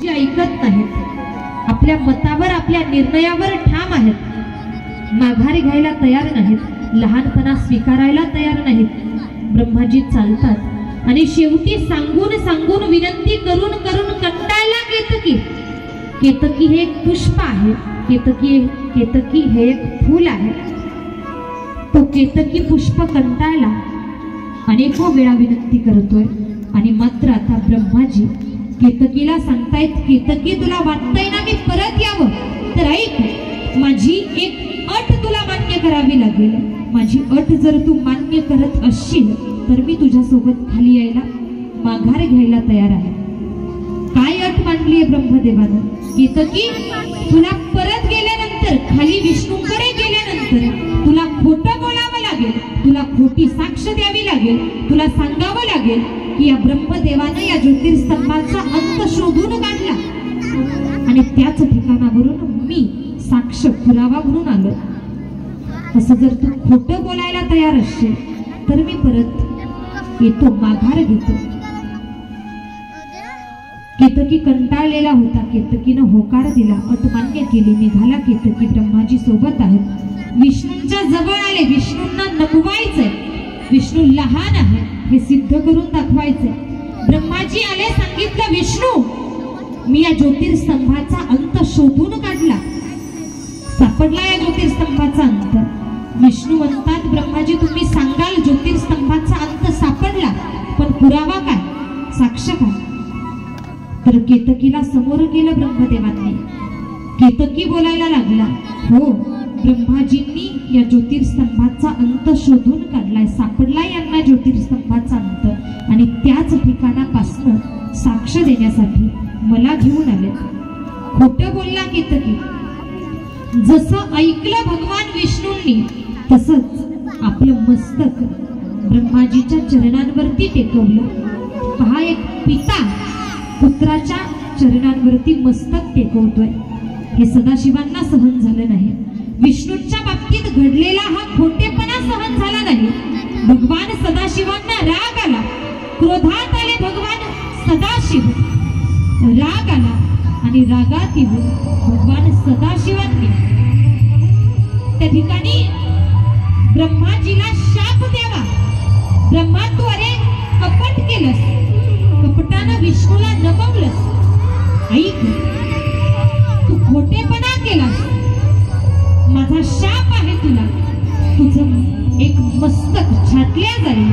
जे ऐकत नाहीत, आपल्या मतावर आपल्या निर्णयावर ठाम आहेत, माघारी घ्यायला तयार नाहीत, लहानपणा स्वीकारायला तयार नाहीत, ब्रह्माजी चालतात आणि शेवटी सांगून सांगून विनंती करून करून कंटाळला केतकी. केतकी हे एक पुष्प आहे, केतकी हे एक फूल आहे. तो केतकी पुष्प कंटाळला, अनेको वेळा विनंती करतोय आणि मात्र आता ब्रह्माजी केतकीला सांगतायत, केतकी तुला वाटतंय ना मी परत यावं, तर ऐक, माझी एक अट तुला मान्य करावी लागेल. माझी अट जर तू मान्य करत असशील तर मी तुझ्यासोबत खाली यायला माघार घ्यायला तयार आहे. काय अट मांडलीये ब्रह्मदेवानं? केतकी, तुला परत गेल्यानंतर, खाली विष्णूकडे गेल्यानंतर तुला खोटं बोलावं लागेल, तुला खोटी साक्ष द्यावी लागेल, तुला सांगावं लागेल की या ब्रह्मदेवानं या ज्योतिर्स्तंभाचा अंत शोधून काढला आणि त्याच ठिकाणावरून मी साक्ष पुरावा म्हणून आलो. असं जर तू खोटं बोलायला तयार असशील तर मी परत येतो, माघार घेतो. केतकी कंटाळलेला होता. केतकीनं होकार दिला, अट मान्य केली, निघाला केतकी. ब्रह्माजी सोबत आहेत, विष्णूंच्या जवळ आले. विष्णूंना नमवायचंय, विष्णू लहान आहे हे सिद्ध करून दाखवायचंय. ब्रह्माजी आले, सांगितलं, विष्णू मी या ज्योतिर्स्तंभाचा अंत शोधून काढला, सापडला या ज्योतिर्स्तंभाचा अंत. विष्णू म्हणतात, ब्रह्माजी तुम्ही सांगाल ज्योतिर्स्तंभाचा अंत सापडला, पण पुरावा काय, साक्ष काय? तर केतकीला समोर केलं ब्रह्मदेवांनी. केतकी बोलायला लागला, हो, ब्रह्माजींनी या ज्योतिर्स्तंभाचा अंत शोधून काढलाय, सापडलाय यांना ज्योतिर्स्तंभाचा अंत, आणि त्याच ठिकाणापासून साक्ष देण्यासाठी मला घेऊन आले. खोटं बोलला केतकी. जसं ऐकलं भगवान विष्णूंनी तसंच आपलं मस्तक ब्रह्माजीच्या चरणांवरती टेकवलं. पहा, एक पिता पुत्राच्या चरणांवरती मस्तक टेकवतोय, हे सदाशिवांना सहन झालं नाही. विष्णूच्या बाबतीत घडलेला हा खोटेपणा सहन झाला नाही. भगवान सदाशिवांना राग आला, क्रोधात आले भगवान सदाशिव. राग आला आणि रागात येऊन भगवान सदाशिवांनी त्या ठिकाणी ब्रह्माजीला शाप द्यावा. ब्रह्मा, तू अरे कपट केलंस, कपटानं विष्णूला नमवलंस. ऐक, तू खोटेपणा केलास, माझा शाप आहे तुला, तुझं एक मस्तक छाटल्या जाईल.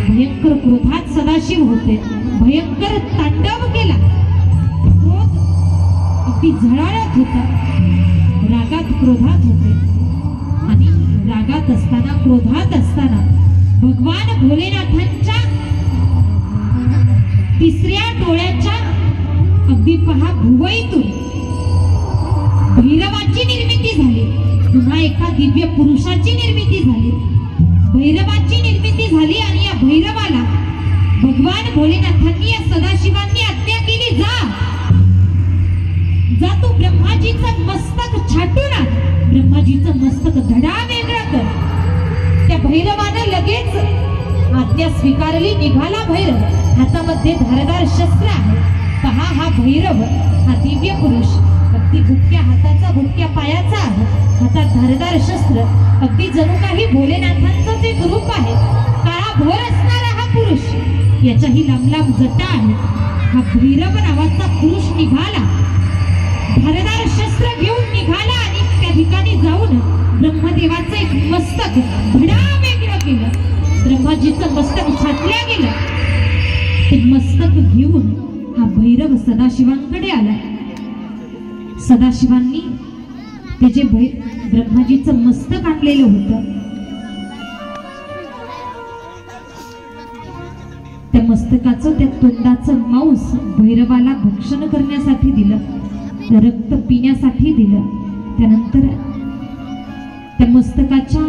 भयंकर क्रोधात सदाशिव होते, भयंकर तांडव केला. क्रोध अगदी झळाळत होता, रागात क्रोधात होते. आणि रागात असताना, क्रोधात असताना भगवान भोलेनाथांच्या तिसऱ्या डोळ्याच्या अगदी पहा भुवईतून भैरवाची निर्मिती झाली. पुन्हा एका दिव्य पुरुषाची निर्मिती झाली, भैरवाची निर्मिती झाली. आणि या भैरवाला भगवान भोलेनाथांनी, या सदाशिवांनी आज्ञा केली, जा तू ब्रह्माजीचं मस्तक छाटून आण, ब्रह्माजीचं मस्तक धडा वेगळं कर. त्या भैरवानं लगेच आज्ञा स्वीकारली, निघाला भैरव. हातामध्ये धारदार शस्त्र आहे. पहा, हा भैरव, हा दिव्य पुरुष अगदी भुटक्या हाताचा, भुटक्या पायाचा आहे, हातात धारदार शस्त्र, अगदी जणू काही भोलेनाथांचं ते रूप आहे. काळा भोर असणारा हा पुरुष, याच्याही लांब लांब जटा आहे. हा भैरव नावाचा पुरुष निघाला, धारदार शस्त्र घेऊन निघाला आणि त्या ठिकाणी जाऊन ब्रह्मदेवाचं एक मस्तक धडा वेगळं केलं. ब्रह्माजीचं मस्तक छाटल्या गेलं. ते मस्तक घेऊन हा भैरव सदाशिवांकडे आला. सदाशिवांनी ते जे ब्रह्माजीचं मस्तक आणलेलं होतं, त्या मस्तकाचं, त्या तोंडाचं मांस भैरवाला भक्षण करण्यासाठी दिलं, रक्त पिण्यासाठी दिलं. त्यानंतर त्या मस्तकाच्या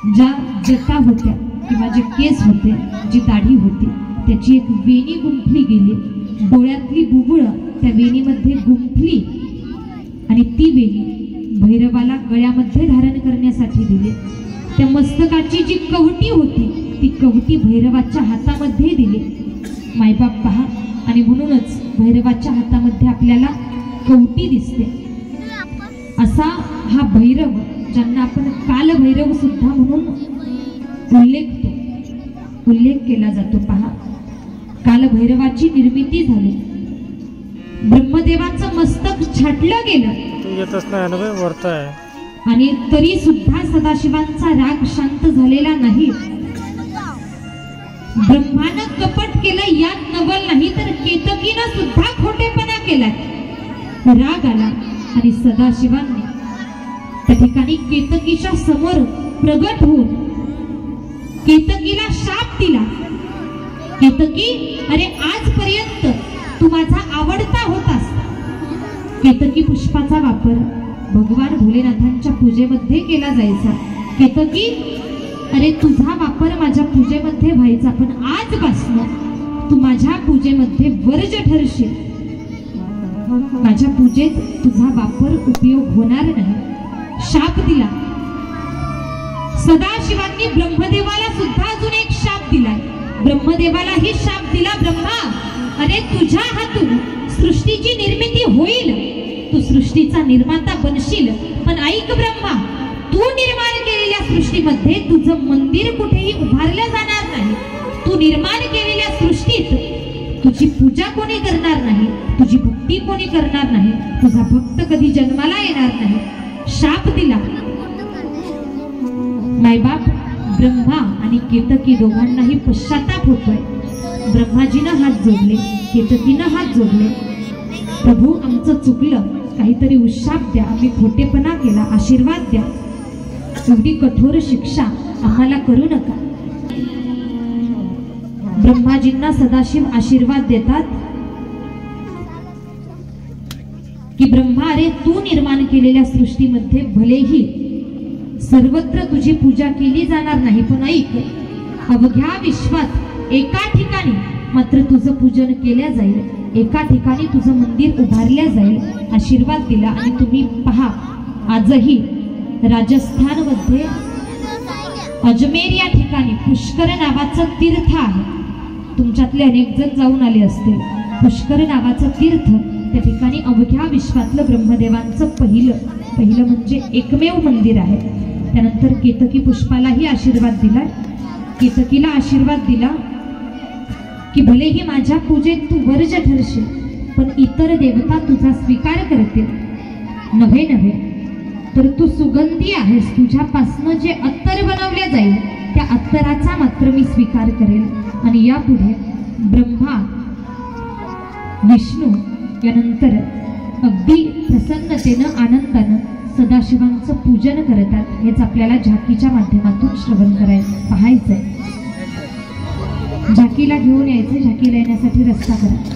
ज्या जटा होत्या किंवा जे केस होते, जी दाढी होती, त्याची एक वेणी गुंफली गेली. डोळ्यातली बुबुळ त्या वेणीमध्ये गुंफली आणि ती वेणी भैरवाला गळ्यामध्ये धारण करण्यासाठी दिली. त्या मस्तकाची जी कवटी होती ती कवटी भैरवाच्या हातामध्ये दिली. मायबाप पहा, आणि म्हणूनच भैरवाच्या हातामध्ये आपल्याला कवटी दिसते। असा हा भैरव, ज्यांना आपण कालभैरव सुद्धा म्हणून उल्लेख केला जातो। पहा, कालभैरवाची निर्मिती झाली, ब्रह्मदेवाचं मस्तक छाटलं गेलं आणि तरी सुद्धा सदाशिवांचा राग शांत झालेला नाही। ब्रह्मानं कपट केलं यात नवल नाही, तर केतकीनं सुद्धा खोटेपणा केलाय। राग आला आणि सदाशिवांनी त्या ठिकाणी केतकीच्या समोर प्रगट होऊन केतकीला शाप दिला। केतकी, अरे आजपर्यंत तू माझा आवडता होतास। केतकी पुष्पाचा वापर भगवान भोलेनाथांच्या पूजेमध्ये केला जायचा। केतकी, अरे तुझा वापर माझ्या पूजेमध्ये व्हायचा, पण आजपासून तू माझ्या पूजेमध्ये वर्ज ठरशील। माझ्या पूजेत तुझा वापर उपयोग होणार नाही, शाप दिला। सदाशिवांनी ब्रह्मदेवाला सुद्धा अजून एक शाप दिलाय। ब्रह्मदेवालाही शाप दिला, ब्रह्मा, अरे तुझ्या हातून सृष्टीची निर्मिती होईल, तू सृष्टीचा निर्माता बनशील, पण ऐक ब्रह्मा, तू निर्माण केलेल्या सृष्टीमध्ये तुझं मंदिर कुठेही उभारलं जाणार नाही। तू निर्माण केलेल्या सृष्टीत तुझी पूजा कोणी करणार नाही, तुझी भक्ती कोणी करणार नाही, तुझा भक्त कधी जन्माला येणार नाही, शाप दिला। मायबाप ब्रह्मा आणि केतकी दोघांनाही पश्चाताप होतोय। ब्रह्माजीनं हात जोडले, केतकीनं हात जोडले, प्रभू आमचं चुकलं, काहीतरी उशाप द्या, आम्ही खोटेपणा केला, आशीर्वाद द्या, एवढी कठोर शिक्षा आम्हाला करू नका। ब्रह्माजींना सदाशिव आशीर्वाद देतात की ब्रह्मा, अरे तू निर्माण केलेल्या सृष्टीमध्ये भलेही सर्वत्र तुझी पूजा केली जाणार नाही, पण ऐक, अवघ्या विश्वात एका ठिकाणी मात्र तुझं पूजन केल्या जाईल, एका ठिकाणी तुझं मंदिर उभारल्या जाईल, आशीर्वाद दिला। आणि तुम्ही पहा, आजही राजस्थानमध्ये अजमेर या ठिकाणी पुष्कर नावाचं तीर्थ आहे। तुमच्यातले अनेक जण जाऊन आले असतील। पुष्कर नावाचं तीर्थ, त्या ठिकाणी अवघ्या विश्वातलं ब्रह्मदेवांचं पहिलं म्हणजे एकमेव मंदिर आहे। त्यानंतर केतकी पुष्पालाही आशीर्वाद दिला, केतकीला आशीर्वाद दिला की भलेही माझ्या पूजेत तू वर्ज ठरशील, पण इतर देवता तुझा स्वीकार करतील, नव्हे तर तू सुगंधी आहेस, तुझ्यापासनं जे अत्तर बनवले जाईल त्या अत्तराचा मात्र मी स्वीकार करेल। आणि यापुढे ब्रह्मा विष्णू यानंतर अगदी प्रसन्नतेनं आनंदानं सदाशिवांचं पूजन करतात। हेच आपल्याला झाकीच्या माध्यमातून श्रवण पाहायचंय। झाकीला घेऊन यायचं, झाकीला येण्यासाठी रस्ता करा।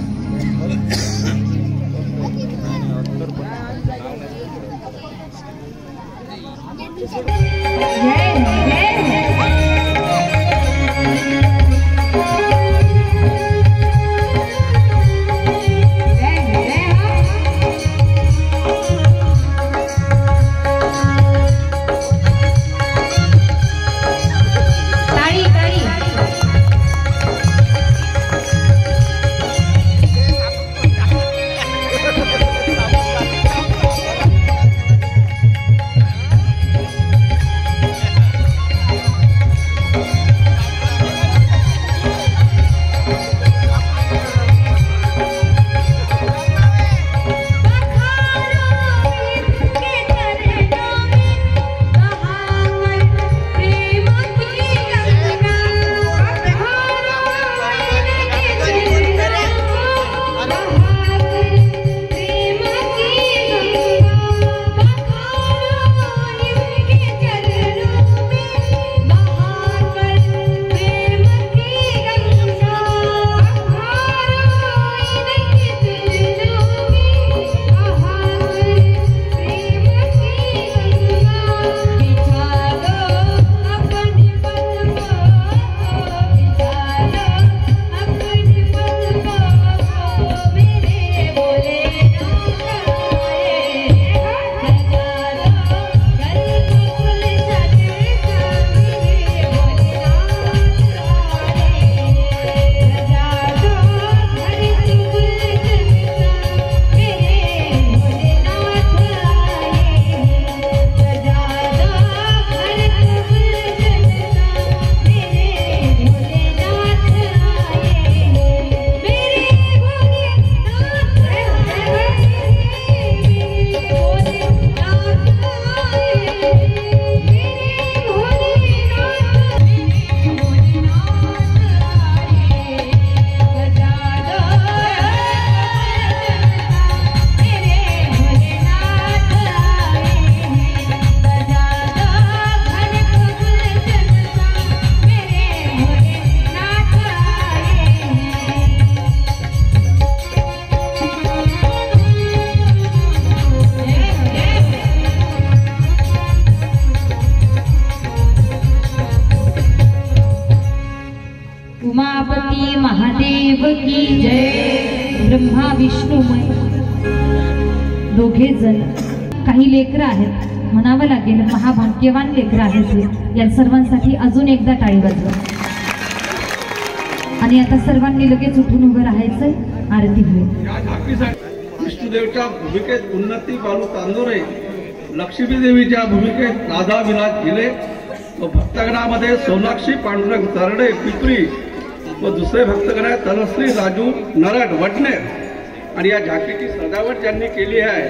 महाविष्णूमय दोघे जण काही लेकरं आहेत, म्हणावं लागेल महाभाग्यवान लेकरं आहेत। या सर्वांसाठी अजून एकदा टाळी वाजवा। आणि आता सर्वांनी लगेच उठून उभं राहायचंय, आरती होईल। विष्णुदेवच्या भूमिकेत उन्नती बालू तांदोरे, लक्ष्मी देवीच्या भूमिकेत राधा विलास गिले व भक्तगणामध्ये सोनाक्षी पांडुरंग तरडे पिपरी व दुसरे भक्तगण तनुश्री राजू नरड वडनेर। आणि या झाकीची सजावट ज्यांनी केली आहे